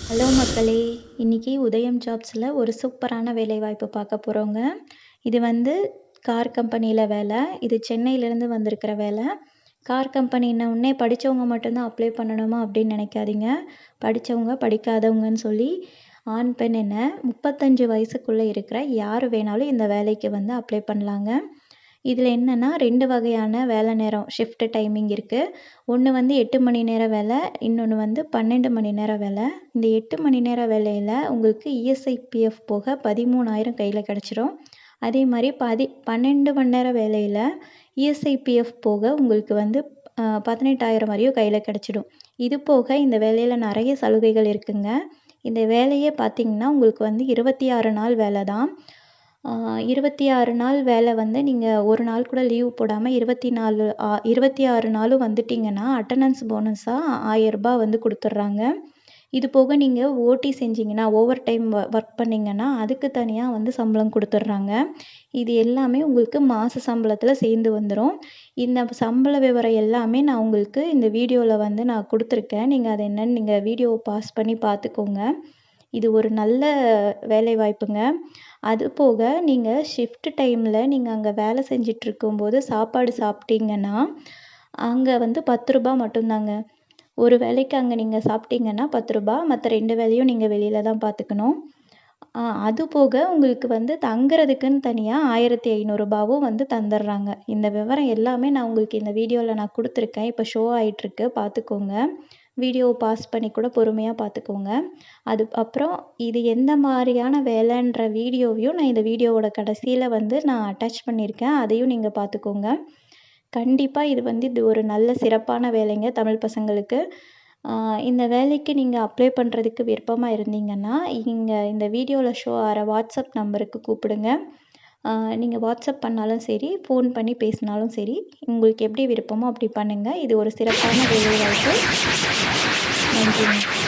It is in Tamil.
ஹலோ மக்களே! இன்னைக்கு உதயம் ஜாப்ஸில ஒரு சூப்பரான வேலைவாய்ப்பு பார்க்க போறோங்க. இது வந்து கார் கம்பெனியில வேலை. இது சென்னையிலேருந்து வந்திருக்கிற வேலை. கார் கம்பெனின்ன உடனே படிச்சவங்க மட்டும் தான் அப்ளை பண்ணணுமா அப்படின்னு நினைக்காதீங்க. படிச்சவங்க, படிக்காதவங்கன்னு சொல்லி ஆண், பெண் என 35 வயசுக்குள்ள இருக்கிற யார் வேணாலும் இந்த வேலைக்கு வந்து அப்ளை பண்ணலாங்க. இதில என்னன்னா 2 வகையான வேலை நேரம் ஷிஃப்ட் டைமிங் இருக்கு. ஒண்ணு வந்து 8 மணி நேர வேலை, இன்னொன்னு வந்து 12 மணி நேர வேலை. இந்த 8 மணி நேர வேலையில உங்களுக்கு இஎஸ்ஐ, பிஎஃப் போக 13,000 கையில கிடைச்சிரும். அதே மாரி 12 மணி நேர வேலையில இஎஸ்ஐ, பிஎஃப் போக உங்களுக்கு வந்து 18,000 வரையும் கையில கிடைச்சிடும். இது போக இந்த வேலையில நெறைய சலுகைகள் இருக்குங்க. இந்த வேலையே பார்த்தீங்கன்னா, உங்களுக்கு வந்து 26 நாள் வேலை தான். 26 நாள் வேலை வந்து நீங்க ஒரு நாள் கூட லீவ் போடாம 26 நாளும் வந்துட்டீங்கன்னா, அட்டெண்டன்ஸ் போனஸா ரூ. 1000 வந்து குடுத்துடுறாங்க. இது போக நீங்க ஓடி செஞ்சீங்கன்னா, ஓவர் டைம் ஒர்க் பண்ணீங்கன்னா, அதுக்கு தனியா வந்து சம்பளம் குடுத்துடுறாங்க. இது எல்லாமே உங்களுக்கு மாச சம்பளத்தில சேர்ந்து வந்துரும். இந்த சம்பள விவரம் எல்லாமே நான் உங்களுக்கு இந்த வீடியோல வந்து நான் குடுத்துருக்கேன். நீங்க அது என்னன்னு நீங்க வீடியோவ பாஸ் பண்ணி பார்த்துக்கோங்க. இது ஒரு நல்ல வேலைவாய்ப்புங்க. அது போக நீங்க ஷிஃப்ட் டைம்ல நீங்க அங்க வேலை செஞ்சுட்ருக்கும்போது சாப்பாடு சாப்பிட்டீங்கன்னா, அங்க வந்து ரூ. 10 மட்டும்தாங்க. ஒரு வேளைக்கு அங்க நீங்க சாப்பிட்டீங்கன்னா ரூ. 10 மத்த 2 வேளையும் நீங்க வெளியில தான் பார்த்துக்கணும். அது போக உங்களுக்கு வந்து தங்குறதுக்குன்னு தனியா ரூ. 1,500வும் வந்து தந்துடுறாங்க. இந்த விவரம் எல்லாமே நான் உங்களுக்கு இந்த வீடியோல நான் குடுத்துருக்கேன். இப்ப ஷோ ஆயிட்டுருக்கு பார்த்துக்கோங்க. வீடியோவ பாஸ் பண்ணி கூட பொறுமையா பார்த்துக்கோங்க. அப்புறம் இது எந்த மாரியான வேலைன்ற வீடியோவையும் நான் இந்த வீடியோவோட கடைசியில வந்து நான் அட்டாச் பண்ணியிருக்கேன். அதையும் நீங்க பார்த்துக்கோங்க. கண்டிப்பா இது ஒரு நல்ல சிறப்பான வேலைங்க தமிழ் பசங்களுக்கு. இந்த வேலைக்கு நீங்க அப்ளை பண்ணுறதுக்கு விருப்பமா இருந்தீங்கன்னா, இங்க இந்த வீடியோல ஷோ ஆற வாட்ஸ்அப் நம்பருக்கு கூப்பிடுங்க. நீங்க வாட்ஸ்அப் பண்ணாலும் சரி, ஃபோன் பண்ணி பேசினாலும் சரி, உங்களுக்கு எப்படி விருப்பமோ அப்படி பண்ணுங்க. இது ஒரு சிறப்பான வேலைவாய்ப்பு. நன்றிங்க.